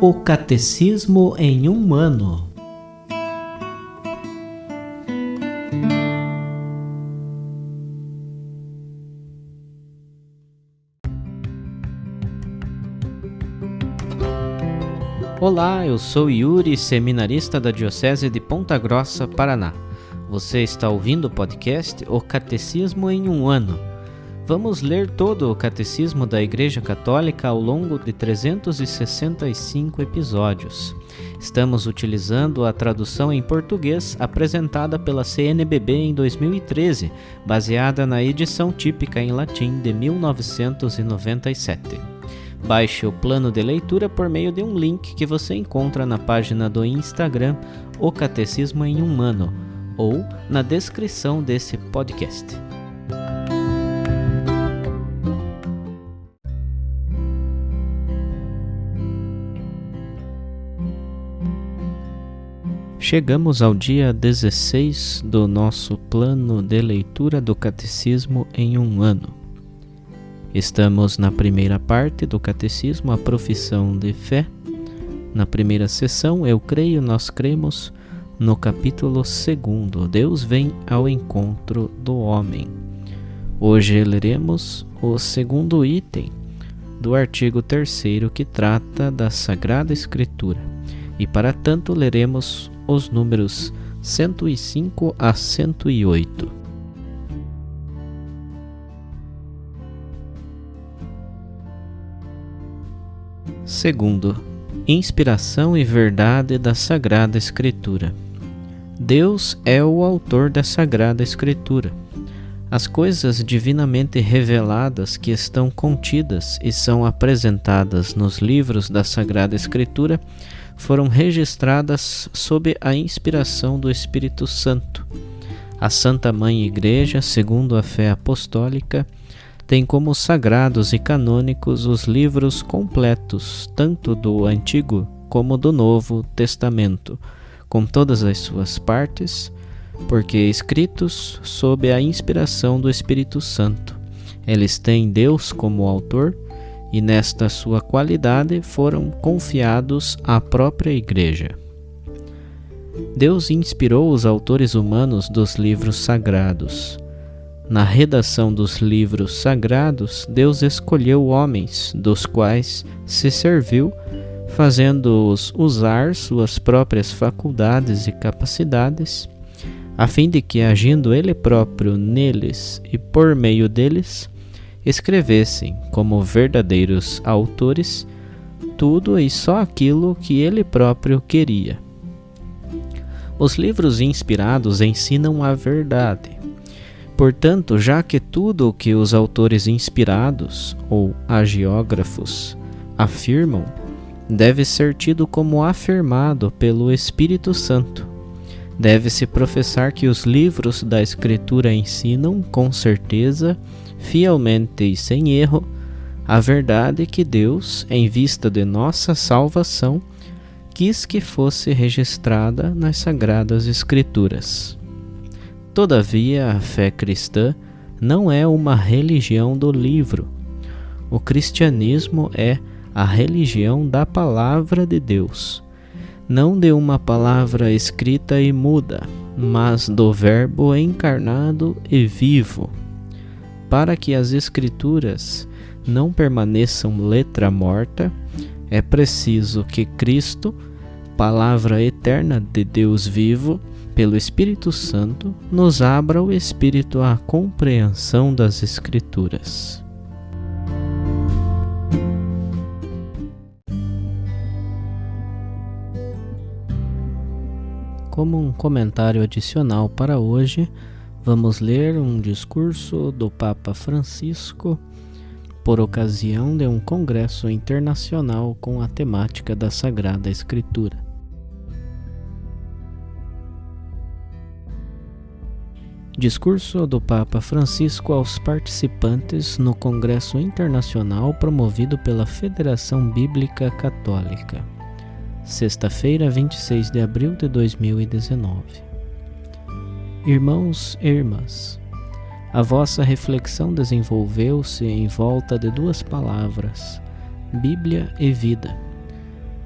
O Catecismo em um ano. Olá, eu sou Yuri, seminarista da Diocese de Ponta Grossa, Paraná. Você está ouvindo o podcast O Catecismo em um ano. Vamos ler todo o Catecismo da Igreja Católica ao longo de 365 episódios. Estamos utilizando a tradução em português apresentada pela CNBB em 2013, baseada na edição típica em latim de 1997. Baixe o plano de leitura por meio de um link que você encontra na página do Instagram O Catecismo em um ano ou na descrição desse podcast. Chegamos ao dia 16 do nosso plano de leitura do Catecismo em um ano. Estamos na primeira parte do Catecismo, a profissão de fé. Na primeira sessão, eu creio, nós cremos, no capítulo 2, Deus vem ao encontro do homem. Hoje leremos o segundo item do artigo 3º que trata da Sagrada Escritura. E para tanto leremos os números 105 a 108. Segundo, inspiração e verdade da Sagrada Escritura. Deus é o autor da Sagrada Escritura. As coisas divinamente reveladas que estão contidas e são apresentadas nos livros da Sagrada Escritura foram registradas sob a inspiração do Espírito Santo. A Santa Mãe Igreja, segundo a fé apostólica, tem como sagrados e canônicos os livros completos, tanto do Antigo como do Novo Testamento, com todas as suas partes, porque escritos sob a inspiração do Espírito Santo. Eles têm Deus como autor e nesta sua qualidade foram confiados à própria Igreja. Deus inspirou os autores humanos dos livros sagrados. Na redação dos livros sagrados, Deus escolheu homens, dos quais se serviu, fazendo-os usar suas próprias faculdades e capacidades, a fim de que, agindo Ele próprio neles e por meio deles, escrevessem, como verdadeiros autores, tudo e só aquilo que Ele próprio queria. Os livros inspirados ensinam a verdade. Portanto, já que tudo o que os autores inspirados, ou agiógrafos, afirmam, deve ser tido como afirmado pelo Espírito Santo, deve-se professar que os livros da Escritura ensinam, com certeza, fielmente e sem erro, a verdade que Deus, em vista de nossa salvação, quis que fosse registrada nas Sagradas Escrituras. Todavia, a fé cristã não é uma religião do livro. O cristianismo é a religião da palavra de Deus, não de uma palavra escrita e muda, mas do Verbo encarnado e vivo. Para que as Escrituras não permaneçam letra morta, é preciso que Cristo, palavra eterna de Deus vivo, pelo Espírito Santo, nos abra o Espírito à compreensão das Escrituras. Como um comentário adicional para hoje, vamos ler um discurso do Papa Francisco por ocasião de um congresso internacional com a temática da Sagrada Escritura. Discurso do Papa Francisco aos participantes no Congresso Internacional promovido pela Federação Bíblica Católica. Sexta-feira, 26 de abril de 2019. Irmãos e irmãs, a vossa reflexão desenvolveu-se em volta de duas palavras, Bíblia e vida.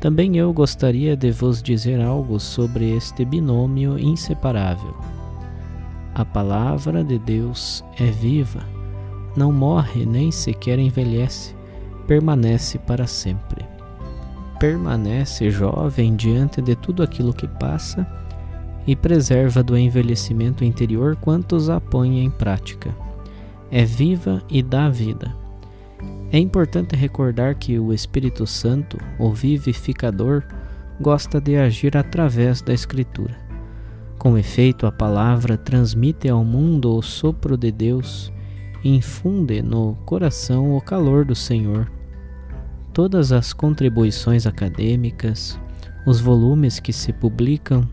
Também eu gostaria de vos dizer algo sobre este binômio inseparável. A palavra de Deus é viva, não morre nem sequer envelhece, permanece para sempre. Permanece jovem diante de tudo aquilo que passa e preserva do envelhecimento interior quantos a põem em prática. É viva e dá vida. É importante recordar que o Espírito Santo, o vivificador, gosta de agir através da Escritura. Com efeito, a palavra transmite ao mundo o sopro de Deus e infunde no coração o calor do Senhor. Todas as contribuições acadêmicas, os volumes que se publicam,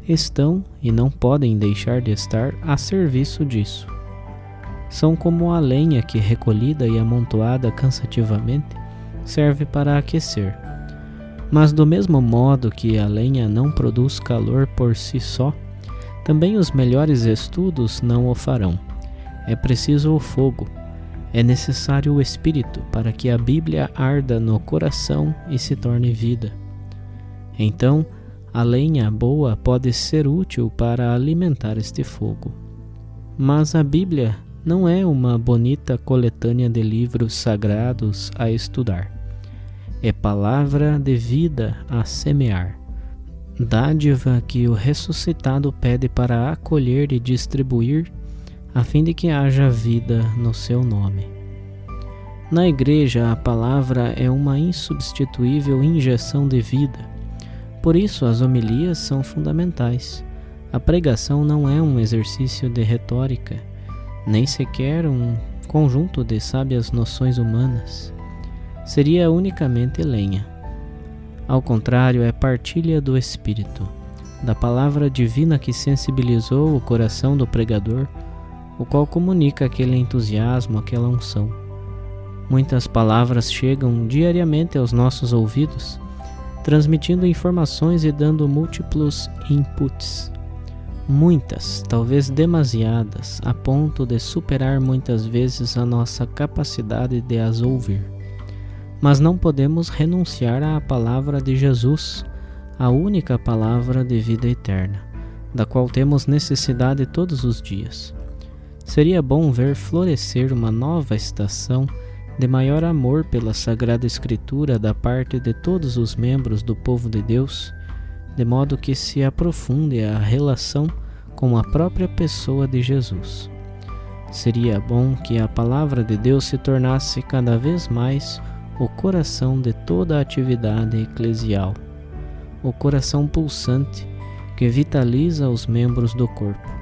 estão e não podem deixar de estar a serviço disso. São como a lenha que, recolhida e amontoada cansativamente, serve para aquecer. Mas do mesmo modo que a lenha não produz calor por si só, também os melhores estudos não o farão. É preciso o fogo, é necessário o Espírito para que a Bíblia arda no coração e se torne vida. Então, a lenha boa pode ser útil para alimentar este fogo. Mas a Bíblia não é uma bonita coletânea de livros sagrados a estudar. É palavra de vida a semear, dádiva que o ressuscitado pede para acolher e distribuir, a fim de que haja vida no seu nome. Na igreja, a palavra é uma insubstituível injeção de vida. Por isso, as homilias são fundamentais. A pregação não é um exercício de retórica, nem sequer um conjunto de sábias noções humanas. Seria unicamente lenha. Ao contrário, é partilha do Espírito, da palavra divina que sensibilizou o coração do pregador, o qual comunica aquele entusiasmo, aquela unção. Muitas palavras chegam diariamente aos nossos ouvidos, transmitindo informações e dando múltiplos inputs. Muitas, talvez demasiadas, a ponto de superar muitas vezes a nossa capacidade de as ouvir. Mas não podemos renunciar à palavra de Jesus, a única palavra de vida eterna, da qual temos necessidade todos os dias. Seria bom ver florescer uma nova estação de maior amor pela Sagrada Escritura da parte de todos os membros do povo de Deus, de modo que se aprofunde a relação com a própria pessoa de Jesus. Seria bom que a palavra de Deus se tornasse cada vez mais o coração de toda a atividade eclesial, o coração pulsante que vitaliza os membros do corpo.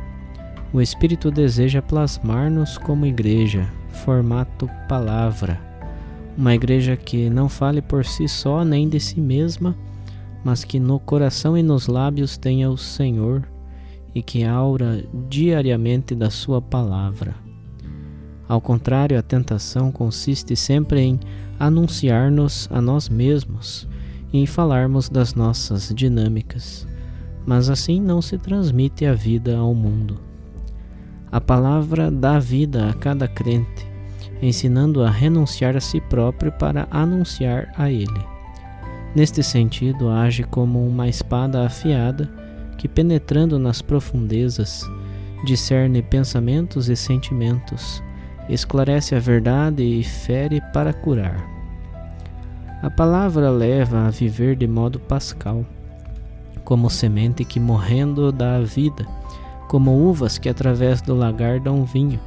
O Espírito deseja plasmar-nos como igreja, formato palavra, uma igreja que não fale por si só nem de si mesma, mas que no coração e nos lábios tenha o Senhor e que aura diariamente da sua palavra. Ao contrário, a tentação consiste sempre em anunciar-nos a nós mesmos e em falarmos das nossas dinâmicas, mas assim não se transmite a vida ao mundo. A palavra dá vida a cada crente, ensinando a renunciar a si próprio para anunciar a ele. Neste sentido, age como uma espada afiada que, penetrando nas profundezas, discerne pensamentos e sentimentos, esclarece a verdade e fere para curar. A palavra leva a viver de modo pascal, como semente que morrendo dá vida, como uvas que através do lagar dão vinho,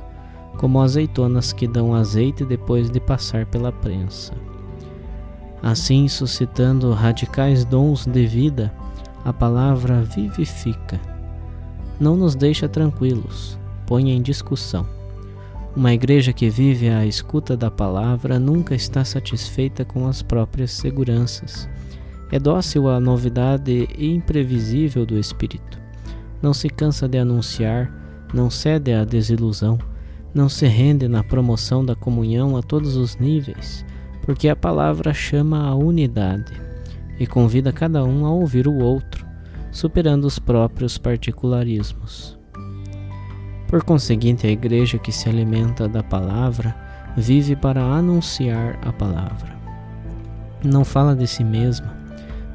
como azeitonas que dão azeite depois de passar pela prensa. Assim, suscitando radicais dons de vida, a palavra vivifica. Não nos deixa tranquilos, põe em discussão. Uma igreja que vive à escuta da palavra nunca está satisfeita com as próprias seguranças. É dócil à novidade imprevisível do Espírito. Não se cansa de anunciar, não cede à desilusão, não se rende na promoção da comunhão a todos os níveis, porque a palavra chama à unidade e convida cada um a ouvir o outro, superando os próprios particularismos. Por conseguinte, a igreja que se alimenta da palavra vive para anunciar a palavra. Não fala de si mesma,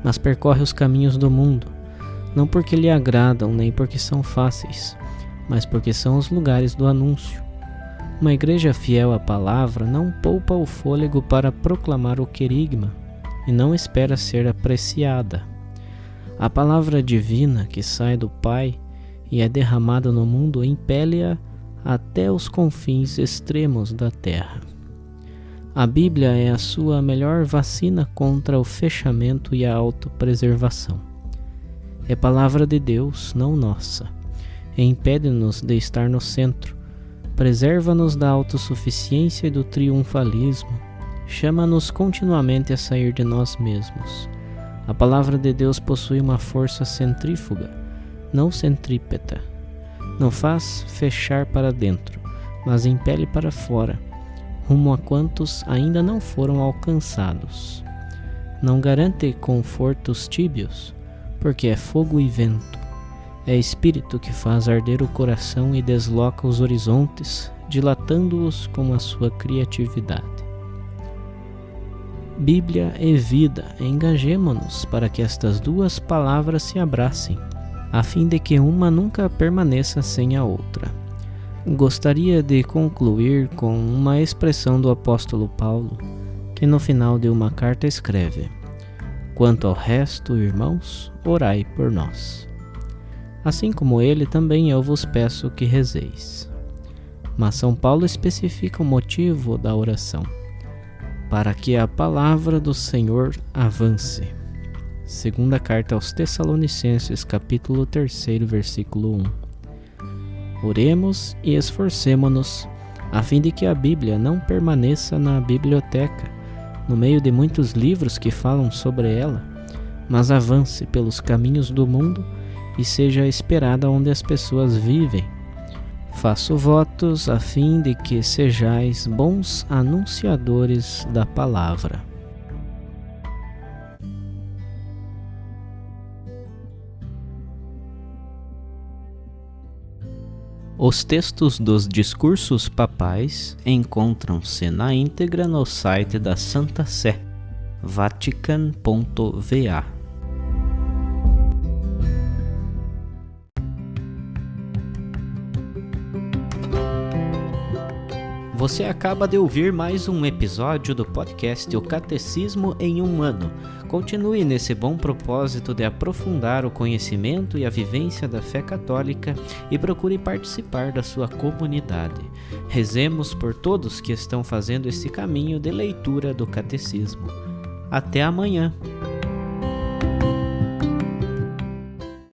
mas percorre os caminhos do mundo, não porque lhe agradam nem porque são fáceis, mas porque são os lugares do anúncio. Uma igreja fiel à palavra não poupa o fôlego para proclamar o querigma e não espera ser apreciada. A palavra divina que sai do Pai e é derramada no mundo impele-a até os confins extremos da terra. A Bíblia é a sua melhor vacina contra o fechamento e a autopreservação. É palavra de Deus, não nossa, e impede-nos de estar no centro, preserva-nos da autossuficiência e do triunfalismo, chama-nos continuamente a sair de nós mesmos. A palavra de Deus possui uma força centrífuga, não centrípeta. Não faz fechar para dentro, mas impele para fora, rumo a quantos ainda não foram alcançados. Não garante confortos tíbios, porque é fogo e vento. É espírito que faz arder o coração e desloca os horizontes, dilatando-os com a sua criatividade. Bíblia e vida, engajemo-nos para que estas duas palavras se abracem, a fim de que uma nunca permaneça sem a outra. Gostaria de concluir com uma expressão do apóstolo Paulo, que no final de uma carta escreve: "Quanto ao resto, irmãos, orai por nós." Assim como ele, também eu vos peço que rezeis. Mas São Paulo especifica o motivo da oração: para que a palavra do Senhor avance. Segunda carta aos Tessalonicenses, capítulo 3, versículo 1. Oremos e esforcemo-nos, a fim de que a Bíblia não permaneça na biblioteca, no meio de muitos livros que falam sobre ela, mas avance pelos caminhos do mundo e seja esperada onde as pessoas vivem. Faço votos a fim de que sejais bons anunciadores da palavra. Os textos dos discursos papais encontram-se na íntegra no site da Santa Sé, vatican.va. Você acaba de ouvir mais um episódio do podcast O Catecismo em um Ano. Continue nesse bom propósito de aprofundar o conhecimento e a vivência da fé católica e procure participar da sua comunidade. Rezemos por todos que estão fazendo esse caminho de leitura do Catecismo. Até amanhã!